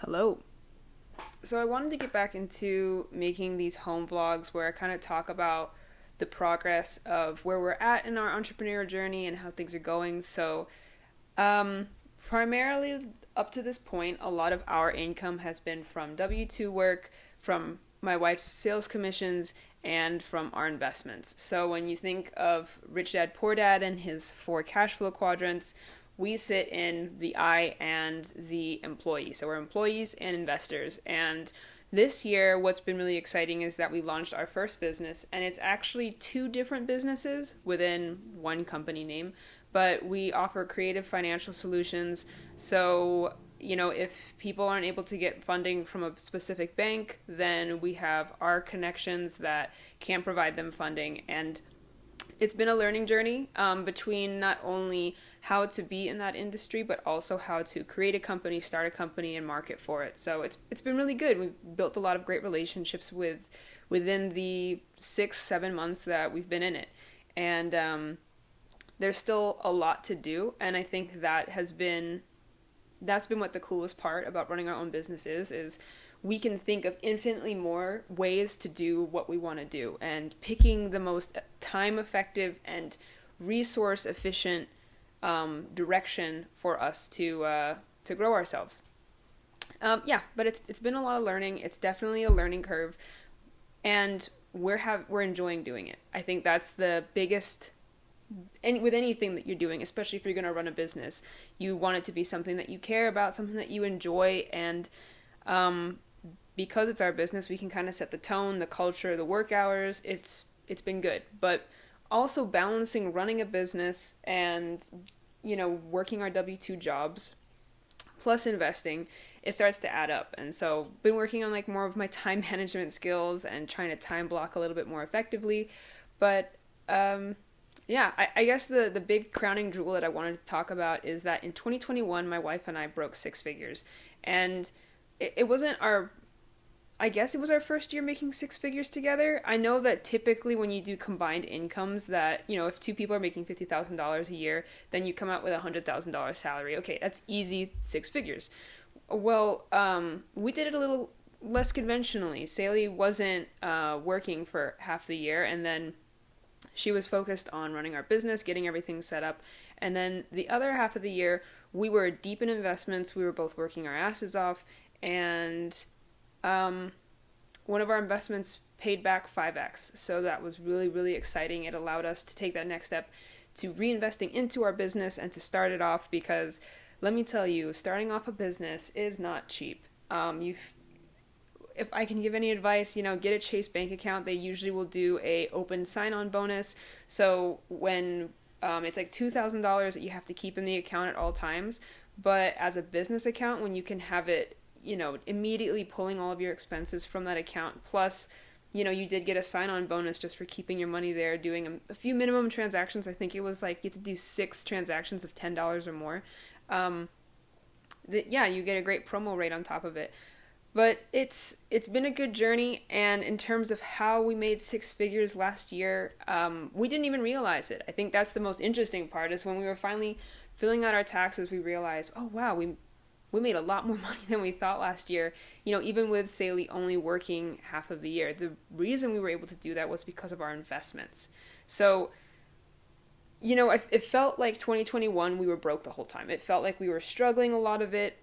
Hello. So I wanted to get back into making these home vlogs where I kind of talk about the progress of where we're at in our entrepreneurial journey and how things are going. Um, Primarily up to this point, a lot of our income has been from W-2 work, from my wife's sales commissions, and from our investments. So when you think of Rich Dad Poor Dad and his four cash flow quadrants, we sit in the I and the employee. So we're employees and investors. And this year, what's been really exciting is that we launched our first business, and it's actually two different businesses within one company name, but we offer creative financial solutions. So, if people aren't able to get funding from a specific bank, then we have our connections that can provide them funding. And it's been a learning journey between not only how to be in that industry, but also how to create a company, start a company, and market for it. So it's been really good. We've built a lot of great relationships within the 6-7 months that we've been in it, and there's still a lot to do. And I think that's been what the coolest part about running our own business is we can think of infinitely more ways to do what we want to do, and picking the most time effective and resource efficient direction for us to grow ourselves. Yeah, but it's been a lot of learning. It's definitely a learning curve, and we're enjoying doing it. I think that's the biggest. And with anything that you're doing, especially if you're going to run a business, you want it to be something that you care about, something that you enjoy, and um, because it's our business, we can kind of set the tone, the culture, the work hours. It's been good, but also balancing running a business and working our W-2 jobs plus investing, it starts to add up. And so been working on like more of my time management skills and trying to time block a little bit more effectively. But yeah, I guess the big crowning jewel that I wanted to talk about is that in 2021, my wife and I broke six figures. And it wasn't our I guess it was our first year making six figures together. I know that typically when you do combined incomes, that, if two people are making $50,000 a year, then you come out with a $100,000 salary. Okay, that's easy six figures. Well, we did it a little less conventionally. Saley wasn't working for half the year, and then she was focused on running our business, getting everything set up. And then the other half of the year, we were deep in investments. We were both working our asses off, and um, one of our investments paid back 5x. So that was really, really exciting. It allowed us to take that next step to reinvesting into our business and to start it off, because let me tell you, starting off a business is not cheap. If I can give any advice, get a Chase bank account. They usually will do a open sign-on bonus. So when it's like $2,000 that you have to keep in the account at all times, but as a business account, when you can have it, immediately pulling all of your expenses from that account, plus, you did get a sign-on bonus just for keeping your money there, doing a few minimum transactions. I think it was like you had to do 6 transactions of $10 or more. Um, yeah, you get a great promo rate on top of it. But it's been a good journey, and in terms of how we made six figures last year, we didn't even realize it. I think that's the most interesting part, is when we were finally filling out our taxes, we realized, oh wow, we made a lot more money than we thought last year. Even with Saley only working half of the year, the reason we were able to do that was because of our investments. So, it felt like 2021 we were broke the whole time. It felt like we were struggling a lot of it.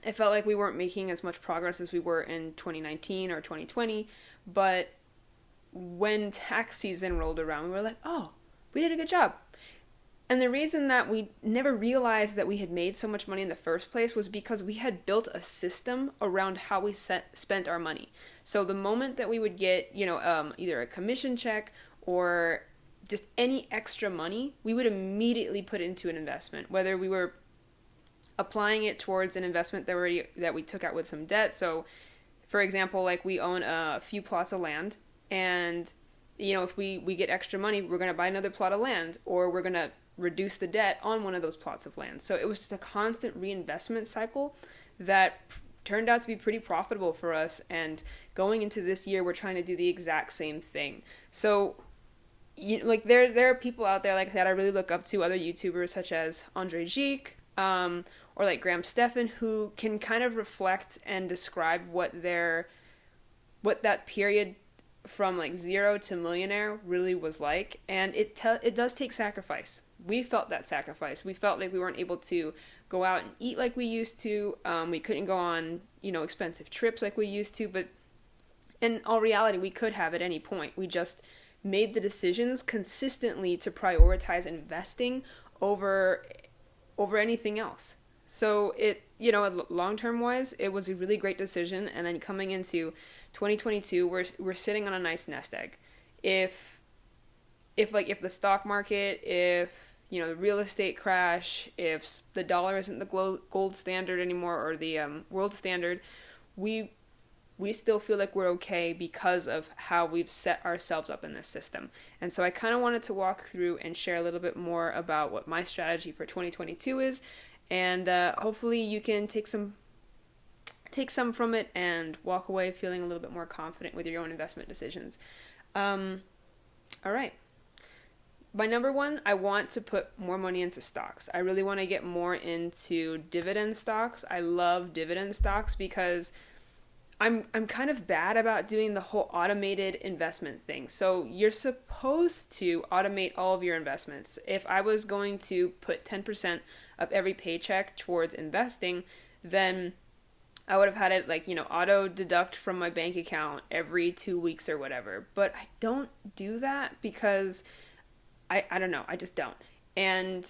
It felt like we weren't making as much progress as we were in 2019 or 2020. But when tax season rolled around, we were like, oh, we did a good job. And the reason that we never realized that we had made so much money in the first place was because we had built a system around how we spent our money. So the moment that we would get, either a commission check or just any extra money, we would immediately put into an investment, whether we were applying it towards an investment that we took out with some debt. So, for example, like we own a few plots of land, and if we get extra money, we're going to buy another plot of land, or we're going to reduce the debt on one of those plots of land. So it was just a constant reinvestment cycle that turned out to be pretty profitable for us. And going into this year, we're trying to do the exact same thing. So there are people out there like that I really look up to, other YouTubers such as Andre Geek, or like Graham Stephan, who can kind of reflect and describe what that period from like zero to millionaire really was like. And it does take sacrifice. We felt that sacrifice. We felt like we weren't able to go out and eat like we used to. We couldn't go on, expensive trips like we used to. But in all reality, we could have at any point. We just made the decisions consistently to prioritize investing over anything else. So long-term wise, it was a really great decision. And then coming into 2022, we're sitting on a nice nest egg. If the stock market, if the real estate crash, if the dollar isn't the gold standard anymore, or the world standard, we still feel like we're okay because of how we've set ourselves up in this system. And so I kind of wanted to walk through and share a little bit more about what my strategy for 2022 is, and hopefully you can take some from it and walk away feeling a little bit more confident with your own investment decisions. All right. My number one, I want to put more money into stocks. I really want to get more into dividend stocks. I love dividend stocks because I'm kind of bad about doing the whole automated investment thing. So you're supposed to automate all of your investments. If I was going to put 10% of every paycheck towards investing, then I would have had it auto deduct from my bank account every 2 weeks or whatever. But I don't do that because I don't know, I just don't. And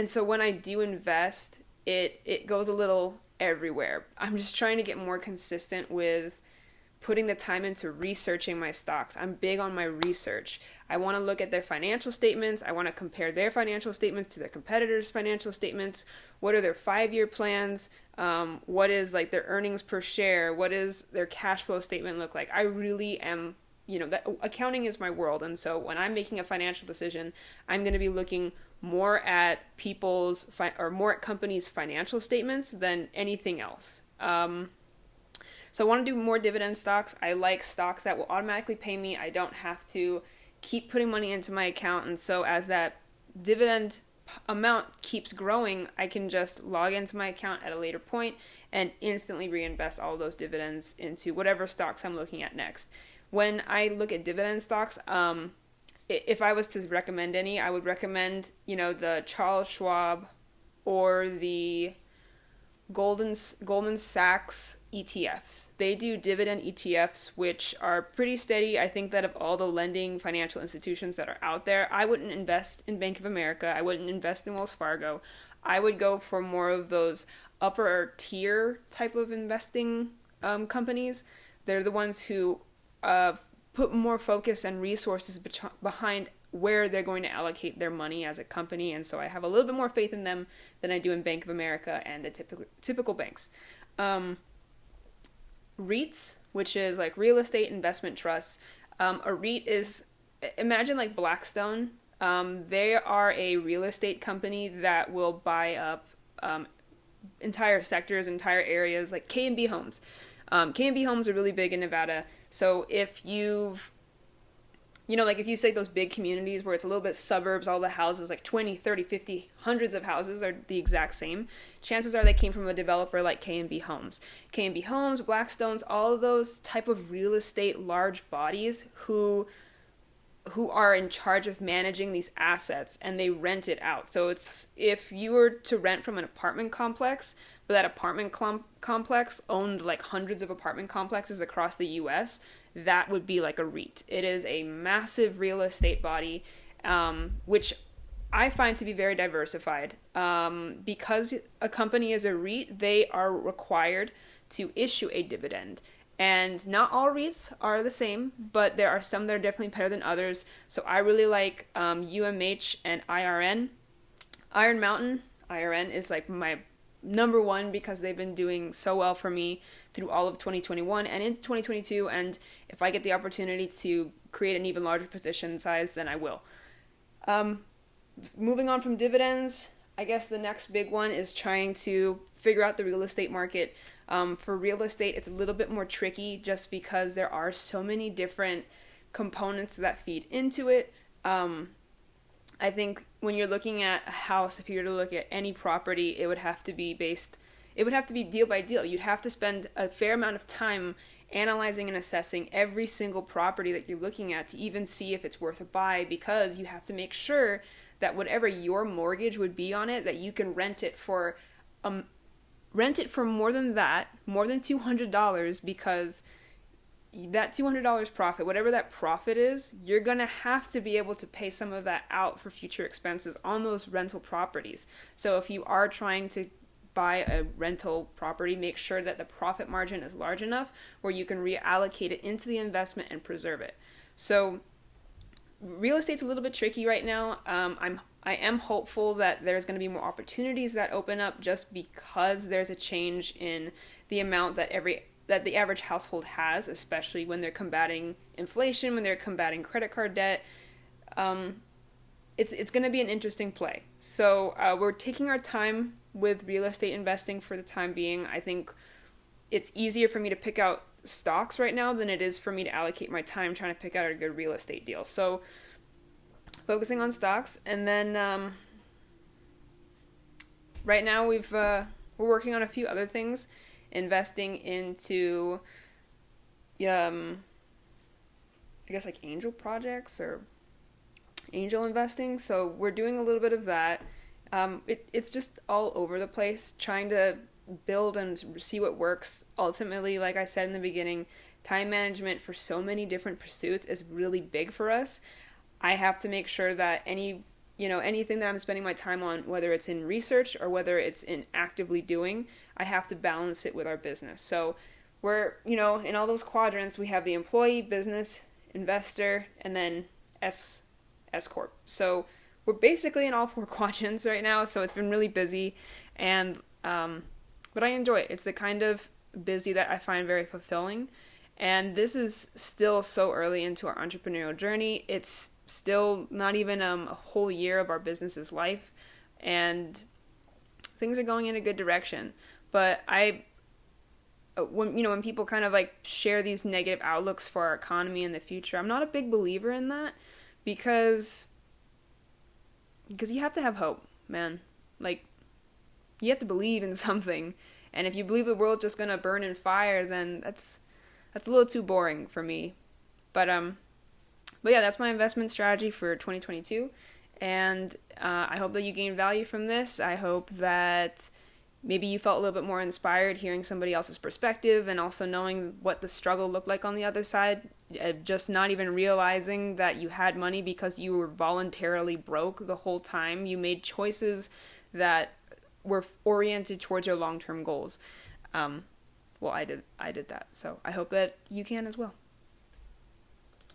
so when I do invest, it goes a little everywhere. I'm just trying to get more consistent with putting the time into researching my stocks. I'm big on my research. I want to look at their financial statements. I want to compare their financial statements to their competitors' financial statements. What are their 5-year plans? What is their earnings per share? What is their cash flow statement look like? I really am, that accounting is my world. And so when I'm making a financial decision, I'm going to be looking more at more at companies' financial statements than anything else. So I want to do more dividend stocks. I like stocks that will automatically pay me. I don't have to keep putting money into my account. And so as that dividend amount keeps growing, I can just log into my account at a later point and instantly reinvest all of those dividends into whatever stocks I'm looking at next. When I look at dividend stocks, if I was to recommend any, I would recommend, the Charles Schwab or the Goldman Sachs ETFs. They do dividend ETFs, which are pretty steady. I think that of all the lending financial institutions that are out there, I wouldn't invest in Bank of America. I wouldn't invest in Wells Fargo. I would go for more of those upper tier type of investing companies. They're the ones who put more focus and resources behind where they're going to allocate their money as a company, and so I have a little bit more faith in them than I do in Bank of America and the typical banks. REITs, which is like real estate investment trusts. A REIT is, imagine like Blackstone. They are a real estate company that will buy up entire sectors, entire areas, like K&B Homes. K&B Homes are really big in Nevada. So if you've, if you say those big communities where it's a little bit suburbs, all the houses, like 20, 30, 50, hundreds of houses are the exact same, chances are they came from a developer like K&B Homes. K&B Homes, Blackstones, all of those type of real estate large bodies who are in charge of managing these assets, and they rent it out. So it's, if you were to rent from an apartment complex, but that apartment complex owned like hundreds of apartment complexes across the US, that would be like a REIT. It is a massive real estate body, which I find to be very diversified. Because a company is a REIT, they are required to issue a dividend. And not all REITs are the same, but there are some that are definitely better than others. So I really like UMH and IRN. Iron Mountain, IRN, is like my number one because they've been doing so well for me through all of 2021 and into 2022. And if I get the opportunity to create an even larger position size, then I will. Moving on from dividends, I guess the next big one is trying to figure out the real estate market. For real estate, it's a little bit more tricky just because there are so many different components that feed into it. I think when you're looking at a house, if you were to look at any property, it would have to be deal by deal. You'd have to spend a fair amount of time analyzing and assessing every single property that you're looking at to even see if it's worth a buy, because you have to make sure that whatever your mortgage would be on it, that you can rent it for more than that, more than $200, because that $200 profit, whatever that profit is, you're going to have to be able to pay some of that out for future expenses on those rental properties. So if you are trying to buy a rental property, make sure that the profit margin is large enough where you can reallocate it into the investment and preserve it. So real estate's a little bit tricky right now. I am hopeful that there's going to be more opportunities that open up, just because there's a change in the amount that the average household has, especially when they're combating inflation, when they're combating credit card debt. It's going to be an interesting play. So we're taking our time with real estate investing for the time being. I think it's easier for me to pick out stocks right now than it is for me to allocate my time trying to pick out a good real estate deal. So focusing on stocks, and then right now we're working on a few other things, investing into I guess like angel projects or angel investing. So we're doing a little bit of that. It's just all over the place, trying to build and see what works. Ultimately, like I said in the beginning, time management for so many different pursuits is really big for us. I have to make sure that anything that I'm spending my time on, whether it's in research or whether it's in actively doing, I have to balance it with our business. So we're, in all those quadrants, we have the employee, business, investor, and then S Corp. So we're basically in all four quadrants right now, so it's been really busy, and but I enjoy it. It's the kind of busy that I find very fulfilling, and this is still so early into our entrepreneurial journey. It's still not even a whole year of our business's life, and things are going in a good direction. But when people kind of like share these negative outlooks for our economy in the future, I'm not a big believer in that, because you have to have hope, man. Like, you have to believe in something, and if you believe the world's just gonna burn in fire, then that's a little too boring for me. But yeah, that's my investment strategy for 2022, and I hope that you gained value from this. I hope that maybe you felt a little bit more inspired hearing somebody else's perspective, and also knowing what the struggle looked like on the other side, just not even realizing that you had money because you were voluntarily broke the whole time. You made choices that were oriented towards your long-term goals. Well, I did that, so I hope that you can as well.